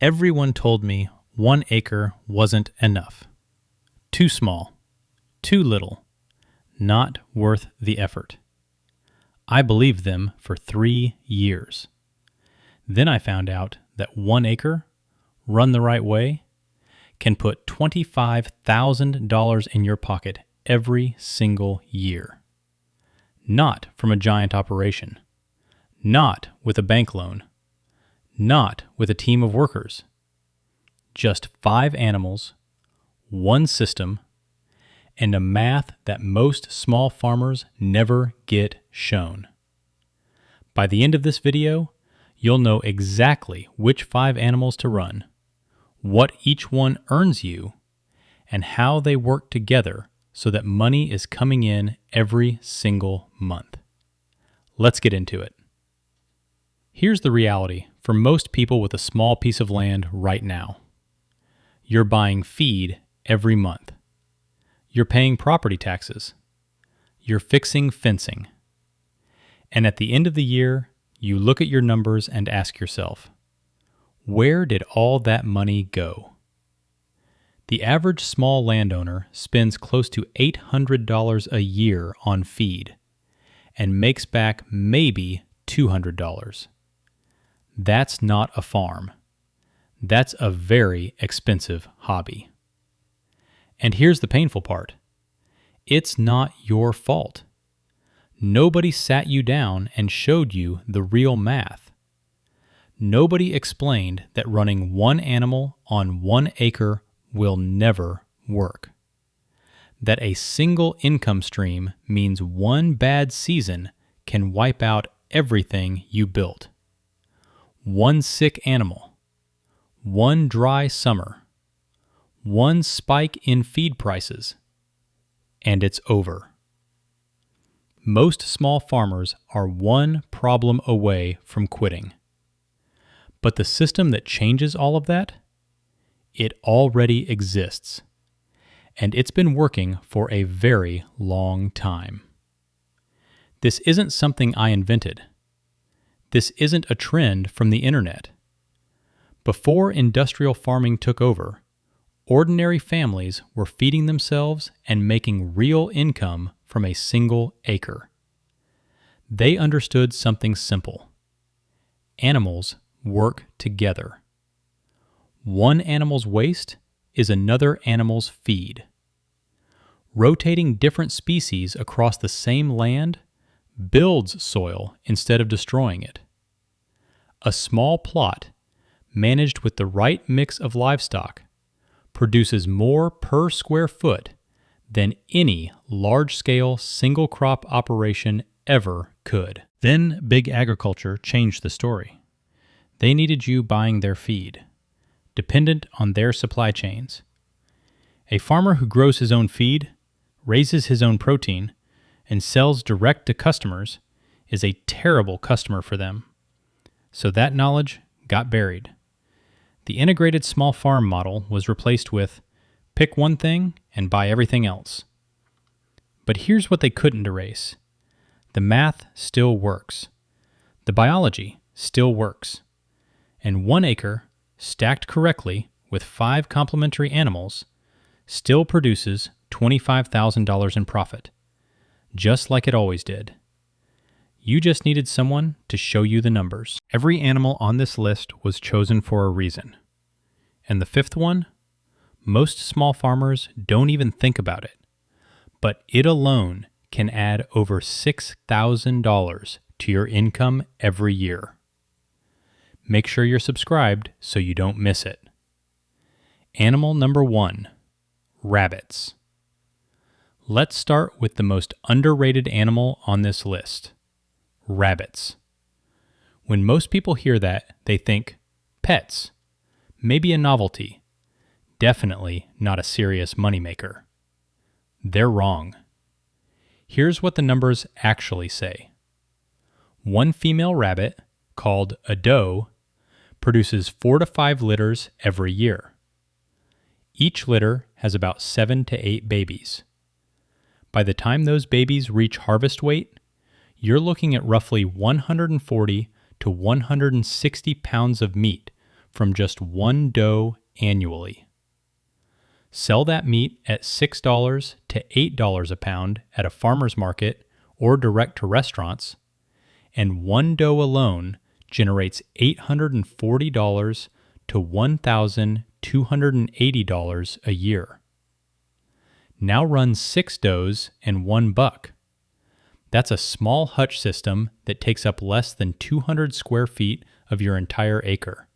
Everyone told me 1 acre wasn't enough. Too small, too little, not worth the effort. I believed them for 3 years. Then I found out that 1 acre, run the right way, can put $25,000 in your pocket every single year. Not from a giant operation, not with a bank loan, not with a team of workers. Just 5 animals, 1 system, and a math that most small farmers never get shown. By the end of this video, you'll know exactly which 5 animals to run, what each one earns you, and how they work together so that money is coming in every single month. Let's get into it. Here's the reality for most people with a small piece of land right now. You're buying feed every month. You're paying property taxes. You're fixing fencing. And at the end of the year, you look at your numbers and ask yourself, where did all that money go? The average small landowner spends close to $800 a year on feed and makes back maybe $200. That's not a farm. That's a very expensive hobby. And here's the painful part. It's not your fault. Nobody sat you down and showed you the real math. Nobody explained that running 1 animal on 1 acre will never work. That a single income stream means 1 bad season can wipe out everything you built. 1 sick animal, 1 dry summer, 1 spike in feed prices, and it's over. Most small farmers are 1 problem away from quitting. But the system that changes all of that, it already exists. And it's been working for a very long time. This isn't something I invented. This isn't a trend from the internet. Before industrial farming took over, ordinary families were feeding themselves and making real income from a single acre. They understood something simple. Animals work together. 1 animal's waste is another animal's feed. Rotating different species across the same land builds soil instead of destroying it. A small plot, managed with the right mix of livestock, produces more per square foot than any large-scale single-crop operation ever could. Then big agriculture changed the story. They needed you buying their feed, dependent on their supply chains. A farmer who grows his own feed, raises his own protein, and sells direct to customers is a terrible customer for them. So that knowledge got buried. The integrated small farm model was replaced with pick 1 thing and buy everything else. But here's what they couldn't erase. The math still works. The biology still works. And 1 acre, stacked correctly with 5 complementary animals, still produces $25,000 in profit, just like it always did. You just needed someone to show you the numbers. Every animal on this list was chosen for a reason. And the 5th one, most small farmers don't even think about it, but it alone can add over $6,000 to your income every year. Make sure you're subscribed so you don't miss it. Animal number 1, rabbits. Let's start with the most underrated animal on this list, rabbits. When most people hear that, they think pets, maybe a novelty, definitely not a serious moneymaker. They're wrong. Here's what the numbers actually say. 1 female rabbit, called a doe, produces 4 to 5 litters every year. Each litter has about 7 to 8 babies. By the time those babies reach harvest weight, you're looking at roughly 140 to 160 pounds of meat from just one doe annually. Sell that meat at $6 to $8 a pound at a farmer's market or direct to restaurants, and one doe alone generates $840 to $1,280 a year. Now run 6 does and 1 buck. That's a small hutch system that takes up less than 200 square feet of your entire acre.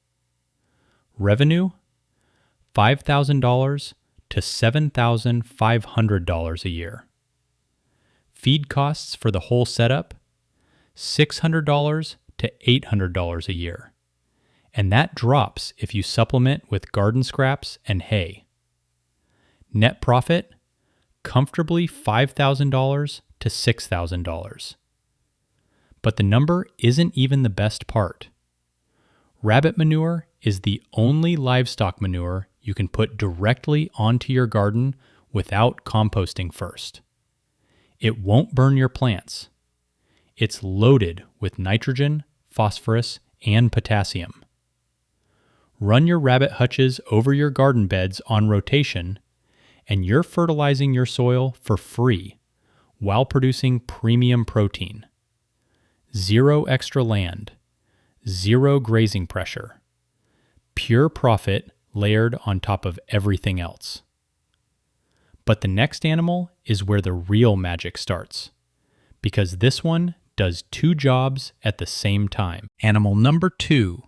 Revenue? $5,000 to $7,500 a year. Feed costs for the whole setup? $600 to $800 a year. And that drops if you supplement with garden scraps and hay. Net profit? Comfortably $5,000 to $6,000. But the number isn't even the best part. Rabbit manure is the only livestock manure you can put directly onto your garden without composting first. It won't burn your plants. It's loaded with nitrogen, phosphorus, and potassium. Run your rabbit hutches over your garden beds on rotation, and you're fertilizing your soil for free while producing premium protein. Zero extra land, zero grazing pressure, pure profit layered on top of everything else. But the next animal is where the real magic starts, because this one does 2 jobs at the same time. Animal number 2,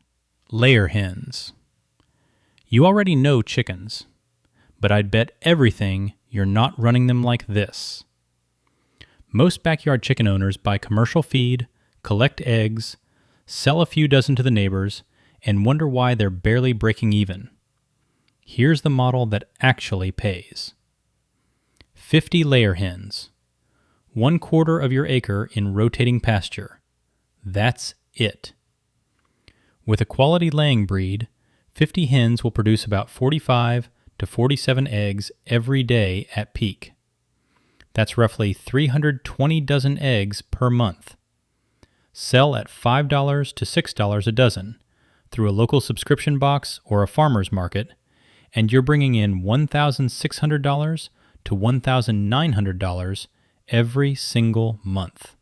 layer hens. You already know chickens, but I'd bet everything you're not running them like this. Most backyard chicken owners buy commercial feed, collect eggs, sell a few dozen to the neighbors, and wonder why they're barely breaking even. Here's the model that actually pays. 50 layer hens. 1/4 of your acre in rotating pasture. That's it. With a quality laying breed, 50 hens will produce about 45 to 47 eggs every day at peak. That's roughly 320 dozen eggs per month. Sell at $5 to $6 a dozen through a local subscription box or a farmer's market, and you're bringing in $1,600 to $1,900 every single month.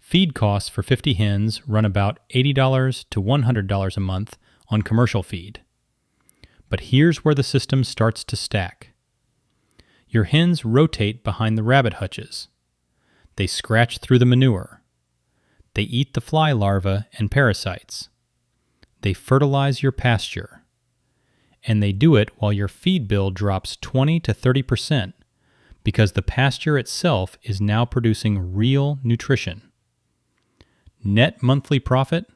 Feed costs for 50 hens run about $80 to $100 a month on commercial feed. But here's where the system starts to stack. Your hens rotate behind the rabbit hutches. They scratch through the manure. They eat the fly larvae and parasites. They fertilize your pasture. And they do it while your feed bill drops 20 to 30% because the pasture itself is now producing real nutrition. Net monthly profit?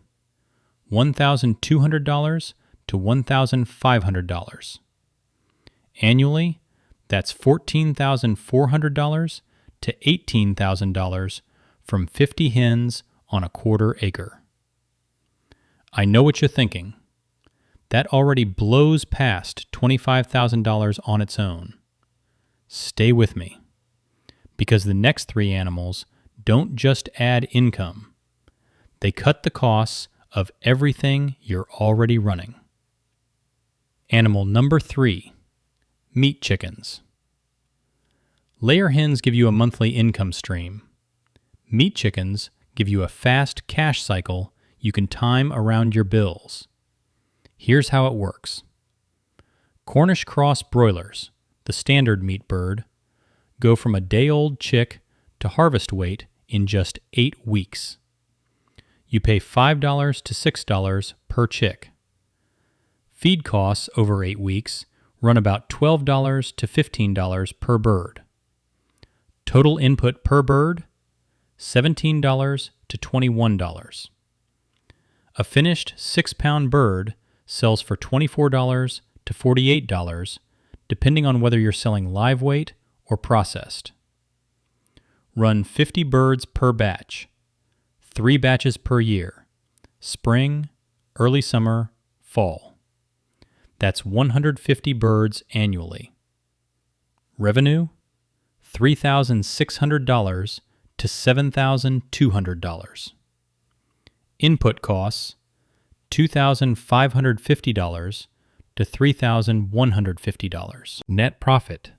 $1,200 to $1,500. Annually, that's $14,400 to $18,000 from 50 hens on a 1/4 acre. I know what you're thinking. That already blows past $25,000 on its own. Stay with me, because the next 3 animals don't just add income. They cut the costs of everything you're already running. Animal number 3, meat chickens. Layer hens give you a monthly income stream. Meat chickens give you a fast cash cycle you can time around your bills. Here's how it works. Cornish cross broilers, the standard meat bird, go from a day-old chick to harvest weight in just 8 weeks. You pay $5 to $6 per chick. Feed costs over 8 weeks run about $12 to $15 per bird. Total input per bird, $17 to $21. A finished 6-pound bird sells for $24 to $48, depending on whether you're selling live weight or processed. Run 50 birds per batch, 3 batches per year, spring, early summer, fall. That's 150 birds annually. Revenue? $3,600 to $7,200. Input costs, $2,550 to $3,150. Net profit,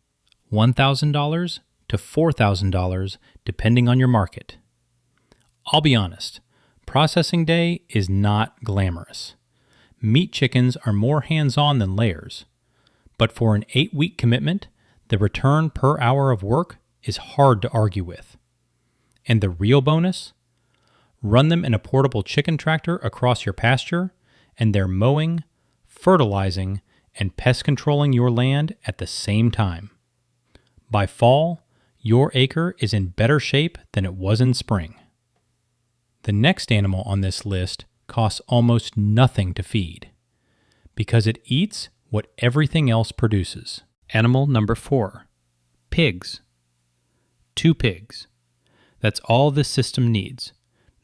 $1,000 to $4,000 depending on your market. I'll be honest, processing day is not glamorous. Meat chickens are more hands-on than layers, but for an 8-week commitment, the return per hour of work is hard to argue with. And the real bonus? Run them in a portable chicken tractor across your pasture, and they're mowing, fertilizing, and pest controlling your land at the same time. By fall, your acre is in better shape than it was in spring. The next animal on this list costs almost nothing to feed because it eats what everything else produces. Animal number 4, pigs. 2 pigs. That's all this system needs.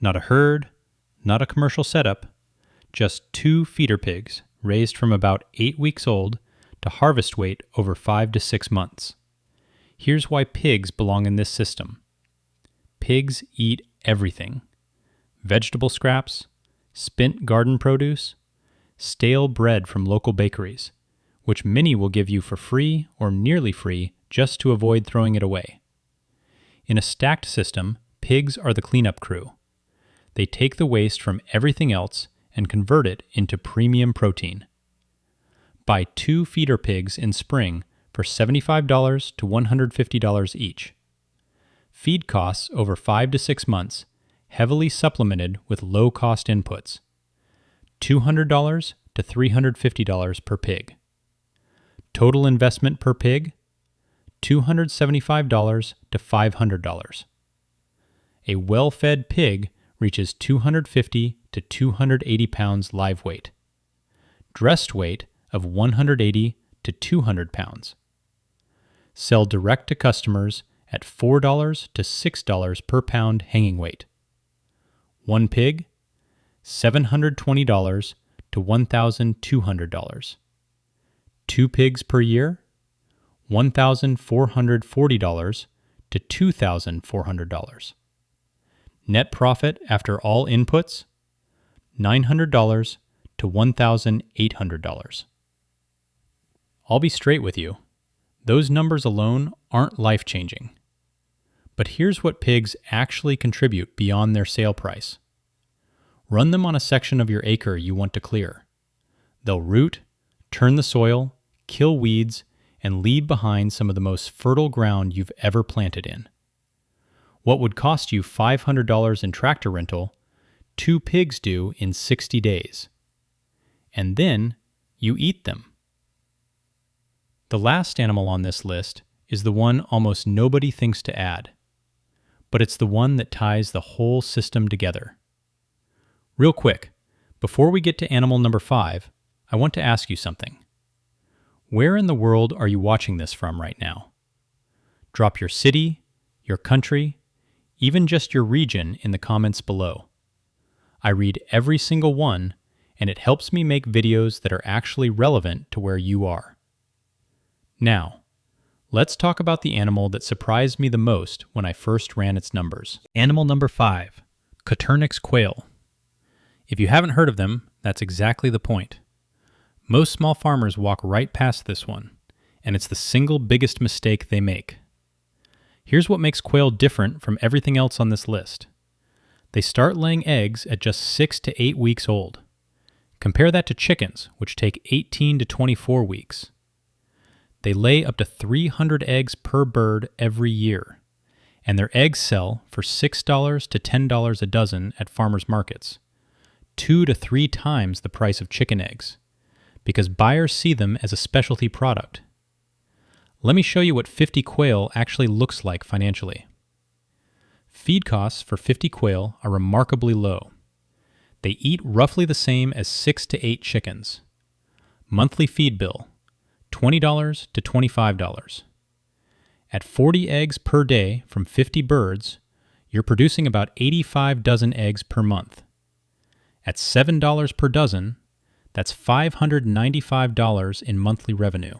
Not a herd, not a commercial setup, just 2 feeder pigs raised from about 8 weeks old to harvest weight over 5 to 6 months. Here's why pigs belong in this system. Pigs eat everything. Vegetable scraps, spent garden produce, stale bread from local bakeries, which many will give you for free or nearly free just to avoid throwing it away. In a stacked system, pigs are the cleanup crew. They take the waste from everything else and convert it into premium protein. Buy 2 feeder pigs in spring for $75 to $150 each. Feed costs over 5 to 6 months, heavily supplemented with low-cost inputs. $200 to $350 per pig. Total investment per pig, $275 to $500. A well-fed pig reaches 250 to 280 pounds live weight. Dressed weight of 180 to 200 pounds. Sell direct to customers at $4 to $6 per pound hanging weight. 1 pig, $720 to $1,200. 2 pigs per year, $1,440 to $2,400. Net profit after all inputs, $900 to $1,800. I'll be straight with you. Those numbers alone aren't life-changing. But here's what pigs actually contribute beyond their sale price. Run them on a section of your acre you want to clear. They'll root, turn the soil, kill weeds, and leave behind some of the most fertile ground you've ever planted in. What would cost you $500 in tractor rental, 2 pigs do in 60 days. And then you eat them. The last animal on this list is the one almost nobody thinks to add, but it's the one that ties the whole system together. Real quick, before we get to animal number 5, I want to ask you something. Where in the world are you watching this from right now? Drop your city, your country, even just your region in the comments below. I read every single one, and it helps me make videos that are actually relevant to where you are. Now, let's talk about the animal that surprised me the most when I first ran its numbers. Animal number 5, Coturnix quail. If you haven't heard of them, that's exactly the point. Most small farmers walk right past this one, and it's the single biggest mistake they make. Here's what makes quail different from everything else on this list. They start laying eggs at just 6 to 8 weeks old. Compare that to chickens, which take 18 to 24 weeks. They lay up to 300 eggs per bird every year, and their eggs sell for $6 to $10 a dozen at farmers markets, 2 to 3 times the price of chicken eggs, because buyers see them as a specialty product. Let me show you what 50 quail actually looks like financially. Feed costs for 50 quail are remarkably low. They eat roughly the same as 6 to 8 chickens. Monthly feed bill, $20 to $25. At 40 eggs per day from 50 birds, you're producing about 85 dozen eggs per month. At $7 per dozen, that's $595 in monthly revenue.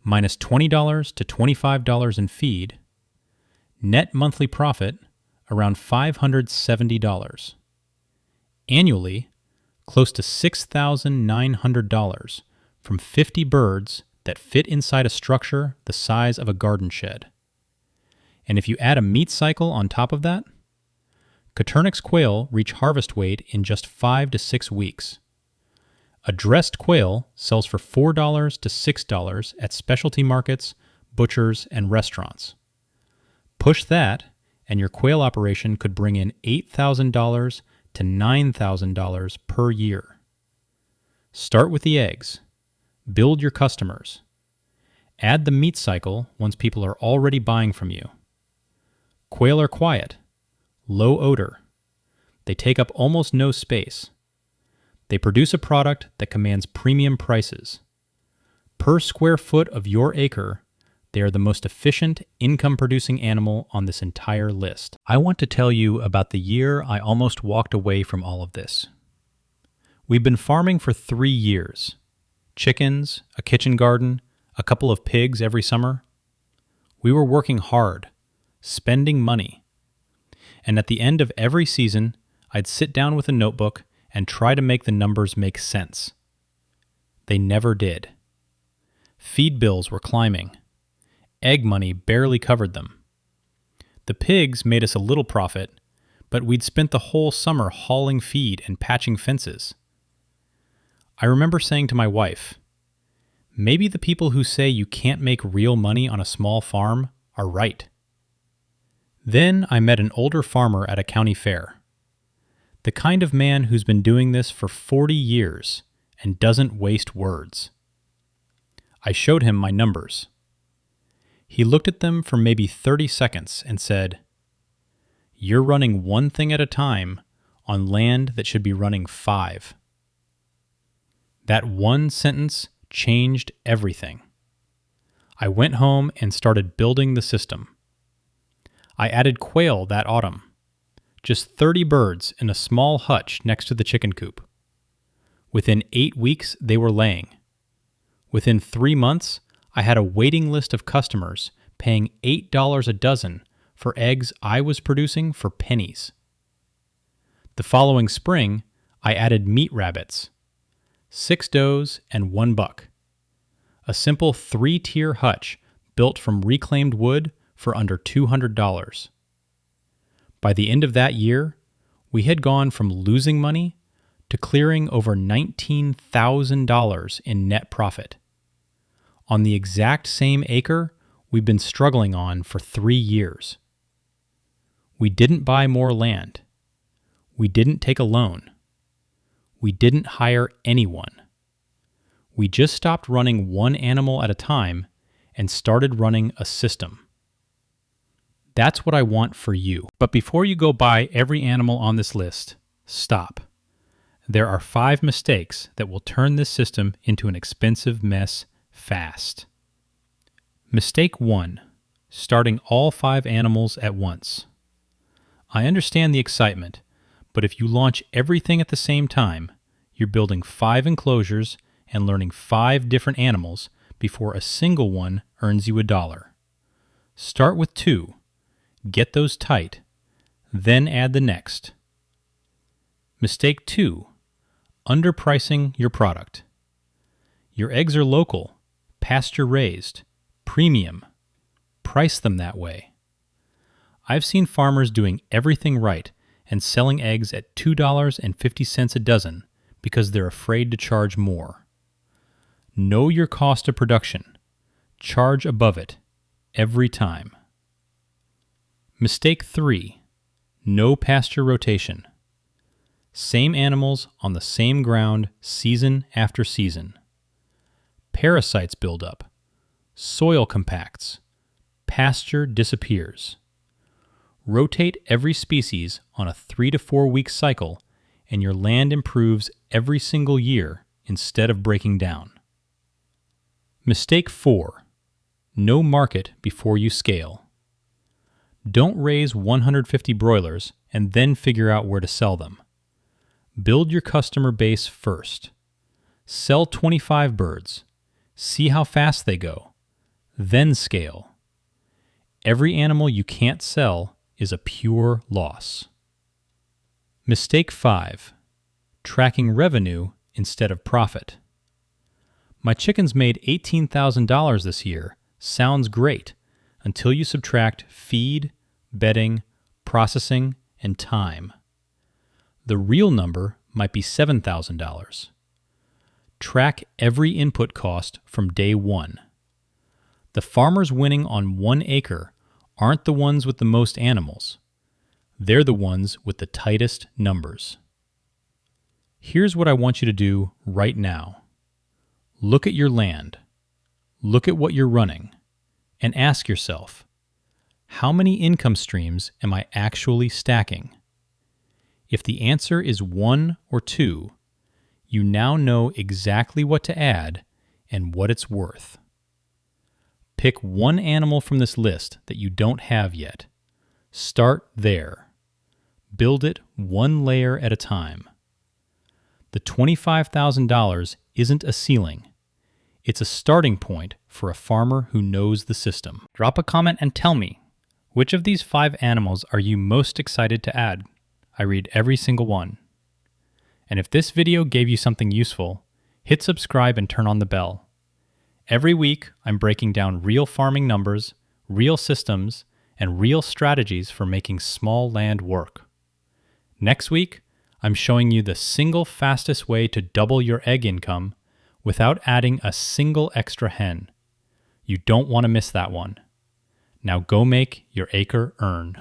Minus $20 to $25 in feed, net monthly profit around $570. Annually, close to $6,900 from 50 birds that fit inside a structure the size of a garden shed. And if you add a meat cycle on top of that, Coturnix quail reach harvest weight in just 5 to 6 weeks. A dressed quail sells for $4 to $6 at specialty markets, butchers, and restaurants. Push that, and your quail operation could bring in $8,000 to $9,000 per year. Start with the eggs. Build your customers. Add the meat cycle once people are already buying from you. Quail are quiet, low odor. They take up almost no space. They produce a product that commands premium prices. Per square foot of your acre, they are the most efficient income-producing animal on this entire list. I want to tell you about the year I almost walked away from all of this. We've been farming for 3 years. Chickens, a kitchen garden, a couple of pigs every summer. We were working hard, spending money. And at the end of every season, I'd sit down with a notebook and try to make the numbers make sense. They never did. Feed bills were climbing. Egg money barely covered them. The pigs made us a little profit, but we'd spent the whole summer hauling feed and patching fences. I remember saying to my wife, maybe the people who say you can't make real money on a small farm are right. Then I met an older farmer at a county fair. The kind of man who's been doing this for 40 years and doesn't waste words. I showed him my numbers. He looked at them for maybe 30 seconds and said, "You're running one thing at a time on land that should be running 5. That one sentence changed everything. I went home and started building the system. I added quail that autumn. Just 30 birds in a small hutch next to the chicken coop. Within 8 weeks, they were laying. Within 3 months, I had a waiting list of customers paying $8 a dozen for eggs I was producing for pennies. The following spring, I added meat rabbits. 6 does and 1 buck. A simple 3-tier hutch built from reclaimed wood for under $200. By the end of that year, we had gone from losing money to clearing over $19,000 in net profit. On the exact same acre we've been struggling on for 3 years. We didn't buy more land. We didn't take a loan. We didn't hire anyone. We just stopped running one animal at a time and started running a system. That's what I want for you. But before you go buy every animal on this list, stop. There are 5 mistakes that will turn this system into an expensive mess fast. Mistake 1, starting all 5 animals at once. I understand the excitement, but if you launch everything at the same time, you're building 5 enclosures and learning 5 different animals before a single one earns you $1. Start with 2. Get those tight, then add the next. Mistake 2, underpricing your product. Your eggs are local, pasture-raised, premium. Price them that way. I've seen farmers doing everything right and selling eggs at $2.50 a dozen because they're afraid to charge more. Know your cost of production. Charge above it, every time. Mistake 3, no pasture rotation. Same animals on the same ground season after season. Parasites build up. Soil compacts. Pasture disappears. Rotate every species on a 3 to 4 week cycle and your land improves every single year instead of breaking down. Mistake 4, no market before you scale. Don't raise 150 broilers and then figure out where to sell them. Build your customer base first. Sell 25 birds. See how fast they go. Then scale. Every animal you can't sell is a pure loss. Mistake 5. tracking revenue instead of profit. My chickens made $18,000 this year. Sounds great until you subtract feed, bedding, processing, and time. The real number might be $7,000. Track every input cost from day one. The farmers winning on 1 acre aren't the ones with the most animals. They're the ones with the tightest numbers. Here's what I want you to do right now. Look at your land. Look at what you're running. And ask yourself, how many income streams am I actually stacking? If the answer is 1 or 2, you now know exactly what to add and what it's worth. Pick one animal from this list that you don't have yet. Start there. Build it one layer at a time. The $25,000 isn't a ceiling. It's a starting point for a farmer who knows the system. Drop a comment and tell me, which of these 5 animals are you most excited to add? I read every single one. And if this video gave you something useful, hit subscribe and turn on the bell. Every week, I'm breaking down real farming numbers, real systems, and real strategies for making small land work. Next week, I'm showing you the single fastest way to double your egg income without adding a single extra hen. You don't want to miss that one. Now go make your acre earn.